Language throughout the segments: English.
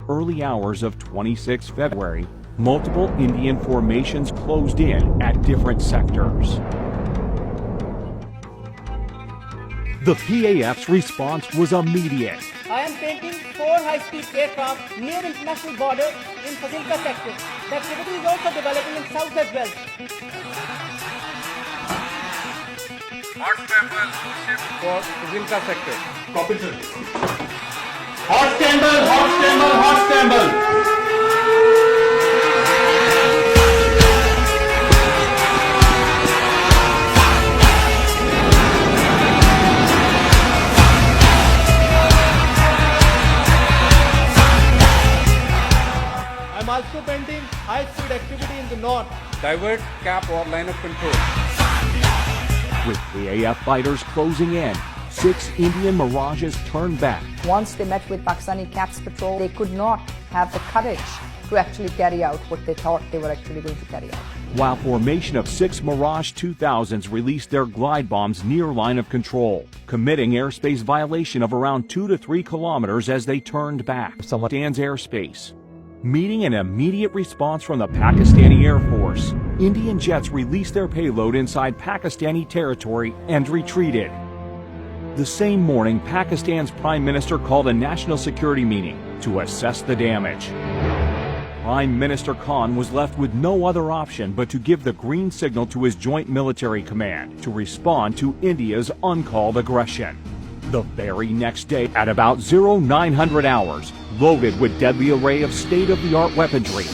early hours of 26 February, multiple Indian formations closed in at different sectors. The PAF's response was immediate. I am painting 4 high-speed aircraft near international border in Fazilka sector. The activity is also developing in south as well. Hot pepper for Fazilka sector. Copy, sir. Hot scandal, hot scandal, hot scandal. I'm also painting high-speed activity in the north. Divert, cap or line of control. With PAF fighters closing in, 6 Indian Mirages turned back. Once they met with Pakistani CAPS patrol, they could not have the courage to actually carry out what they thought they were actually going to carry out. While formation of 6 Mirage 2000s released their glide bombs near line of control, committing airspace violation of around 2 to 3 kilometers as they turned back. Pakistan's airspace. Meeting an immediate response from the Pakistani Air Force, Indian jets released their payload inside Pakistani territory and retreated. The same morning, Pakistan's Prime Minister called a national security meeting to assess the damage. Prime Minister Khan was left with no other option but to give the green signal to his Joint Military Command to respond to India's uncalled aggression. The very next day, at about 0900 hours, loaded with deadly array of state-of-the-art weaponry,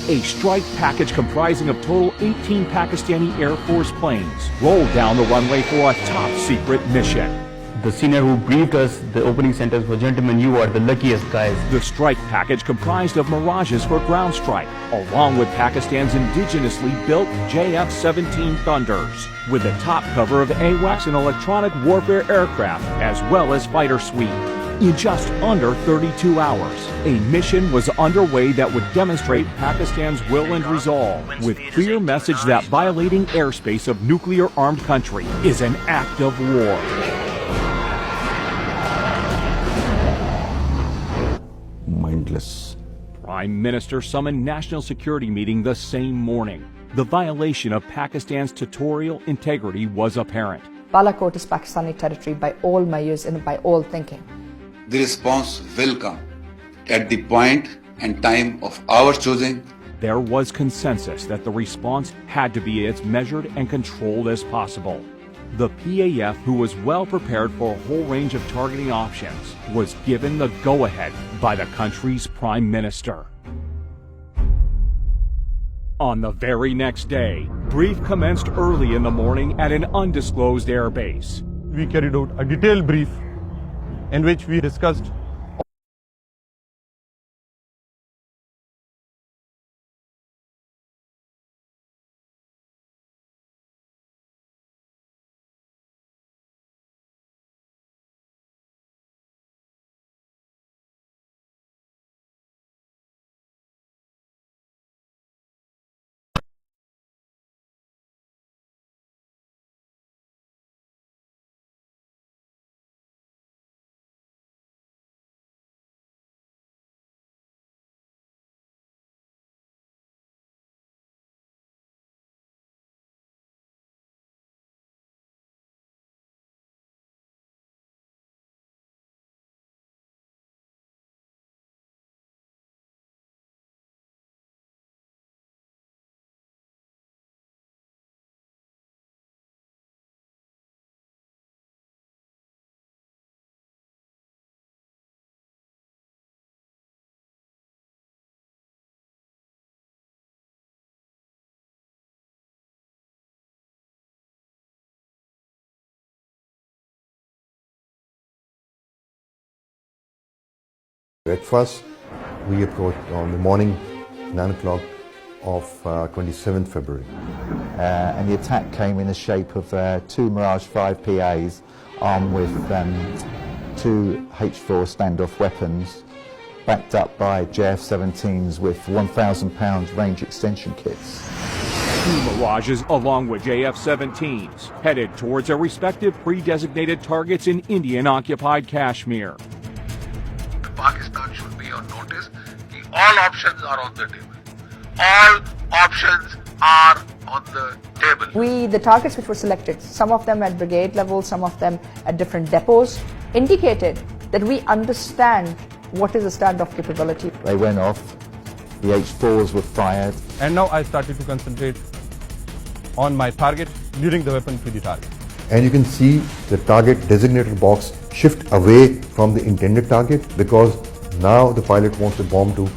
a strike package comprising of total 18 Pakistani Air Force planes rolled down the runway for a top-secret mission. The senior who briefed us, the opening sentence was, "Gentlemen, you are the luckiest guys." The strike package comprised of Mirages for ground strike, along with Pakistan's indigenously built JF-17 Thunders, with the top cover of AWACS and electronic warfare aircraft, as well as fighter suite. In just under 32 hours, a mission was underway that would demonstrate Pakistan's will and resolve, with clear message that violating airspace of nuclear-armed country is an act of war. Mindless. Prime Minister summoned national security meeting the same morning. The violation of Pakistan's territorial integrity was apparent. Balakot is Pakistani territory by all measures and by all thinking. The response will come at the point and time of our choosing. There was consensus that the response had to be as measured and controlled as possible. The PAF, who was well prepared for a whole range of targeting options, was given the go-ahead by the country's Prime Minister. On the very next day, brief commenced early in the morning at an undisclosed airbase. We carried out a detailed brief in which we discussed Breakfast, we approached on the morning 9 o'clock of 27th February. And the attack came in the shape of 2 Mirage 5 PAs armed with 2 H4 standoff weapons, backed up by JF-17s with 1,000 pound range extension kits. 2 Mirages along with JF-17s headed towards their respective pre-designated targets in Indian-occupied Kashmir. Pakistan should be on notice all options are on the table. All options are on the table. The targets which were selected, some of them at brigade level, some of them at different depots, indicated that we understand what is a standoff capability. They went off, the H4s were fired. And now I started to concentrate on my target, leading the weapon to the target. And you can see the target designated box shift away from the intended target because now the pilot wants the bomb to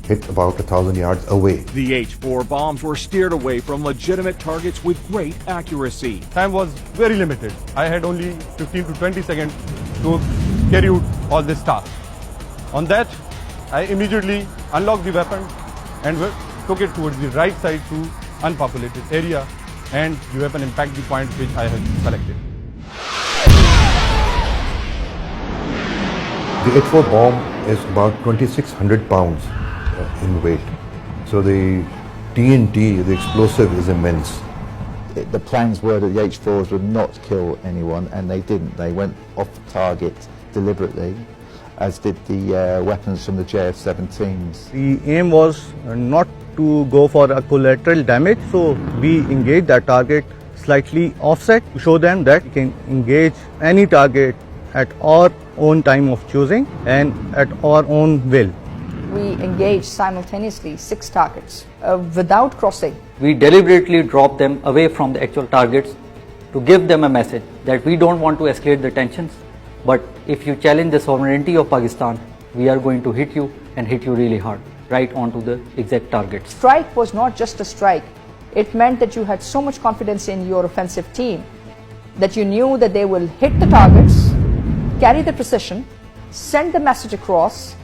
hit about 1,000 yards away. The H-4 bombs were steered away from legitimate targets with great accuracy. Time was very limited. I had only 15 to 20 seconds to carry out all this task. On that, I immediately unlocked the weapon and took it towards the right side to unpopulated area, and the weapon impacted the point which I had selected. The H-4 bomb is about 2,600 pounds in weight. So the TNT, the explosive, is immense. The plans were that the H4s would not kill anyone, and they didn't. They went off target deliberately, as did the weapons from the JF-17s. The aim was not to go for a collateral damage, so we engaged that target slightly offset to show them that we can engage any target at our own time of choosing and at our own will. We engaged simultaneously 6 targets without crossing. We deliberately dropped them away from the actual targets to give them a message that we don't want to escalate the tensions, but if you challenge the sovereignty of Pakistan, we are going to hit you and hit you really hard, right onto the exact targets. Strike was not just a strike. It meant that you had so much confidence in your offensive team that you knew that they will hit the targets, carry the precision, send the message across,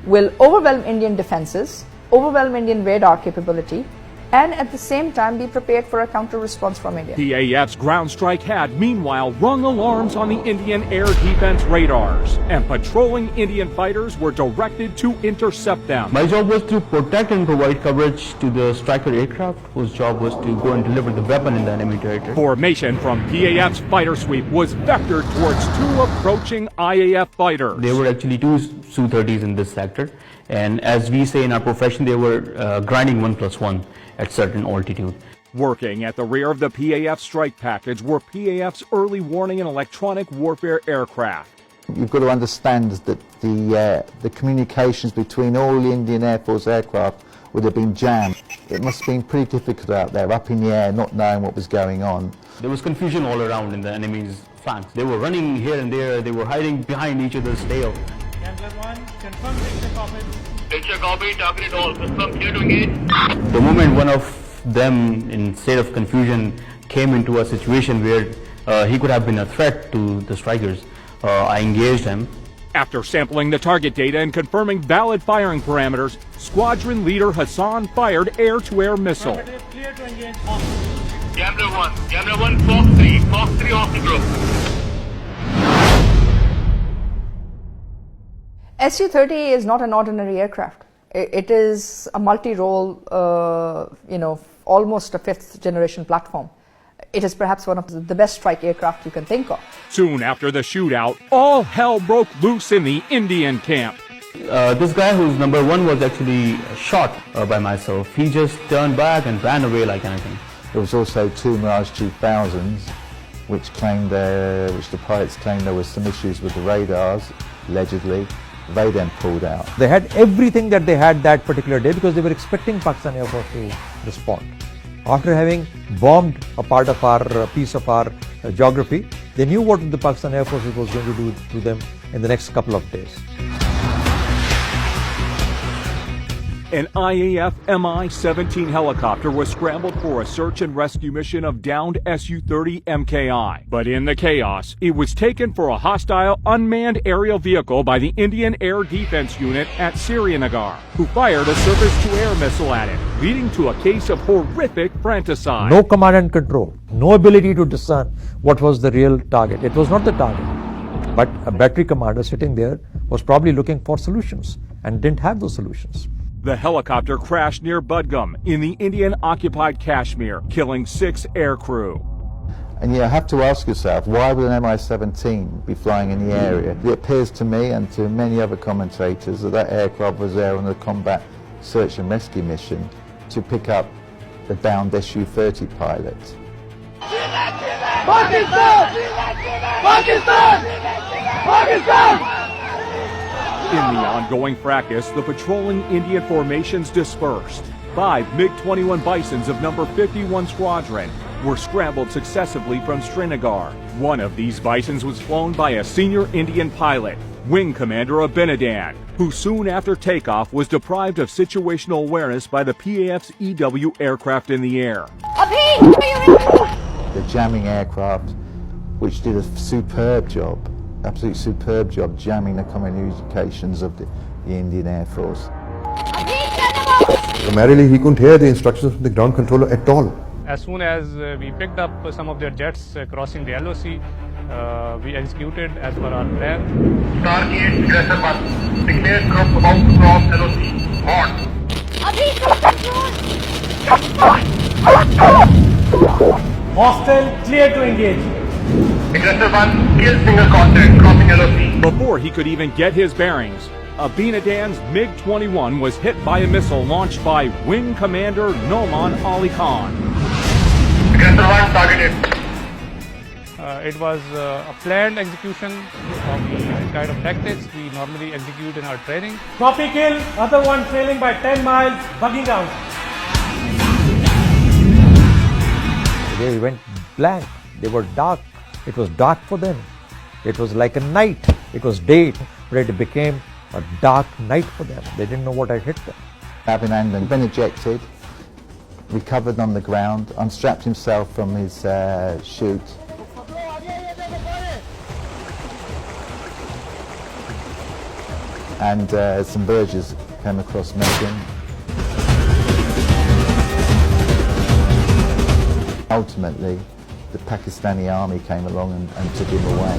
will overwhelm Indian defenses, overwhelm Indian radar capability, and at the same time be prepared for a counter response from India. PAF's ground strike had, meanwhile, rung alarms on the Indian air defense radars, and patrolling Indian fighters were directed to intercept them. My job was to protect and provide coverage to the striker aircraft, whose job was to go and deliver the weapon in the enemy territory. Formation from PAF's fighter sweep was vectored towards 2 approaching IAF fighters. There were actually 2 Su-30s in this sector, and as we say in our profession, they were grinding 1+1 at certain altitude. Working at the rear of the PAF strike package were PAF's early warning and electronic warfare aircraft. You've got to understand that the communications between all the Indian Air Force aircraft would have been jammed. It must have been pretty difficult out there, up in the air, not knowing what was going on. There was confusion all around in the enemy's flanks. They were running here and there, they were hiding behind each other's tail. Gambler 1, confirm picture copy. Picture copy, target all, confirm, clear to engage. The moment one of them, in state of confusion, came into a situation where he could have been a threat to the strikers, I engaged him. After sampling the target data and confirming valid firing parameters, squadron leader Hassan fired air-to-air missile. Clear to engage on. Gambler 1, Fox 3 off the group. Su-30 is not an ordinary aircraft. It is a multi-role, almost a 5th generation platform. It is perhaps one of the best strike aircraft you can think of. Soon after the shootout, all hell broke loose in the Indian camp. This guy who's number 1 was actually shot by myself. He just turned back and ran away like anything. There was also 2 Mirage 2000s, which the pilots claimed there was some issues with the radars, allegedly. They then pulled out. They had everything that they had that particular day because they were expecting Pakistan Air Force to respond. After having bombed a part of our piece of our geography, they knew what the Pakistan Air Force was going to do to them in the next couple of days. An IAF Mi-17 helicopter was scrambled for a search and rescue mission of downed Su-30 MKI. But in the chaos, it was taken for a hostile unmanned aerial vehicle by the Indian Air Defense Unit at Srinagar, who fired a surface-to-air missile at it, leading to a case of horrific fratricide. No command and control, no ability to discern what was the real target. It was not the target, but a battery commander sitting there was probably looking for solutions and didn't have those solutions. The helicopter crashed near Budgam in the Indian-occupied Kashmir, killing 6 aircrew. And you have to ask yourself, why would an Mi-17 be flying in the area? It appears to me and to many other commentators that that aircraft was there on a combat search and rescue mission to pick up the downed Su-30 pilot. Pakistan! Pakistan! Pakistan! In the ongoing fracas, the patrolling Indian formations dispersed. 5 MiG-21 Bisons of number 51 Squadron were scrambled successively from Srinagar. One of these Bisons was flown by a senior Indian pilot, Wing Commander Abinadan, who soon after takeoff was deprived of situational awareness by the PAF's EW aircraft in the air. The jamming aircraft, which did a superb job, absolutely superb job jamming the communications of the Indian Air Force. Primarily, he couldn't hear the instructions from the ground controller at all. As soon as we picked up some of their jets crossing the LOC, we executed as per our plan. Target aggressor 1. Declared group about to cross LOC. On. Hostile clear to engage. Aggressor 1 kill single contact crossing LOC. Before he could even get his bearings, Abinadan's MiG-21 was hit by a missile launched by Wing Commander Noman Ali Khan. Aggressor 1 targeted. It was a planned execution of the kind of tactics we normally execute in our training. Copy kill, other one trailing by 10 miles, bugging out. They went blank. They were dark. It was dark for them. It was like a night. It was day, but it became a dark night for them. They didn't know what had hit them. Abinadan had been ejected, recovered on the ground, unstrapped himself from his chute. And some Burgess came across Megan. Ultimately, the Pakistani army came along and took him away.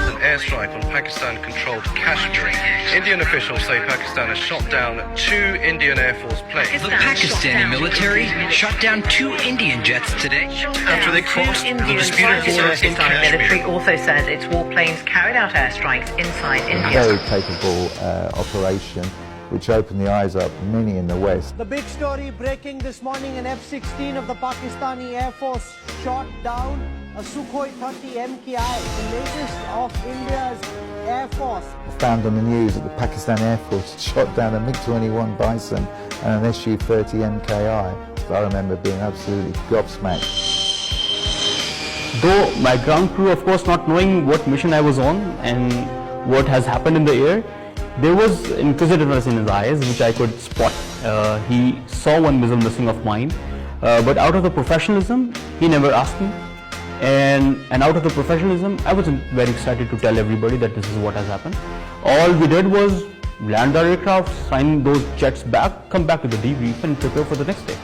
An airstrike on Pakistan-controlled Kashmir. Indian officials say Pakistan has shot down 2 Indian Air Force planes. The Pakistani military shot down 2 Indian jets today after they crossed the disputed border in Pakistani military Kashmir. also says its warplanes carried out airstrikes inside India. A very capable operation, which opened the eyes up many in the West. The big story breaking this morning, an F-16 of the Pakistani Air Force shot down a Sukhoi 30 MKI, the latest of India's Air Force. Found on the news that the Pakistan Air Force shot down a MiG-21 Bison and an Su-30 MKI. So I remember being absolutely gobsmacked. Though my ground crew, of course, not knowing what mission I was on and what has happened in the air, there was inquisitiveness in his eyes, which I could spot. He saw one missile missing of mine, but out of the professionalism, he never asked me. And out of the professionalism, I wasn't very excited to tell everybody that this is what has happened. All we did was land our aircraft, sign those jets back, come back to the debrief and prepare for the next day.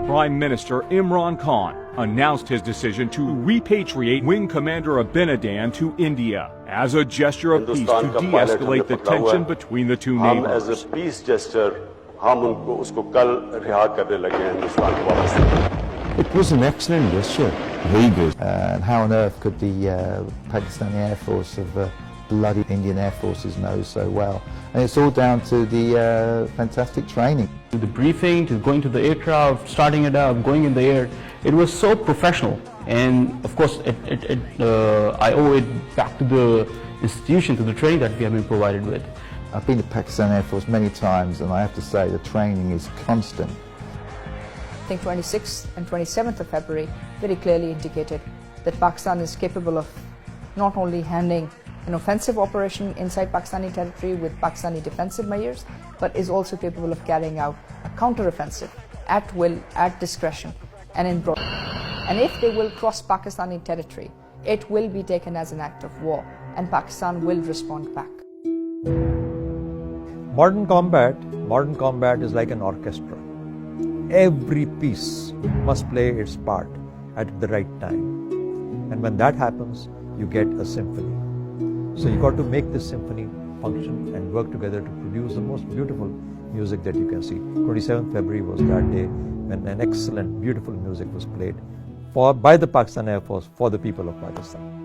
Prime Minister Imran Khan announced his decision to repatriate Wing Commander Abinadan to India as a gesture of peace to de-escalate the tension between the two neighbors. As a peace gesture, हम उसको कल रिहा करने लगे हैं हिंदुस्तान को वापस. It was an excellent gesture, very good. And how on earth could the Pakistani Air Force of bloody Indian Air Forces know so well? And it's all down to the fantastic training. To the briefing, to going to the aircraft, starting it up, going in the air, it was so professional. And of course, I owe it back to the institution, to the training that we have been provided with. I've been to Pakistan Air Force many times, and I have to say the training is constant. I think 26th and 27th of February very clearly indicated that Pakistan is capable of not only handling an offensive operation inside Pakistani territory with Pakistani defensive measures, but is also capable of carrying out a counter-offensive at will, at discretion, and in broad. And if they will cross Pakistani territory, it will be taken as an act of war, and Pakistan will respond back. Modern combat is like an orchestra. Every piece must play its part at the right time. And when that happens, you get a symphony. So you got to make this symphony function and work together to produce the most beautiful music that you can see. 27th February was that day when an excellent, beautiful music was played by the Pakistan Air Force for the people of Pakistan.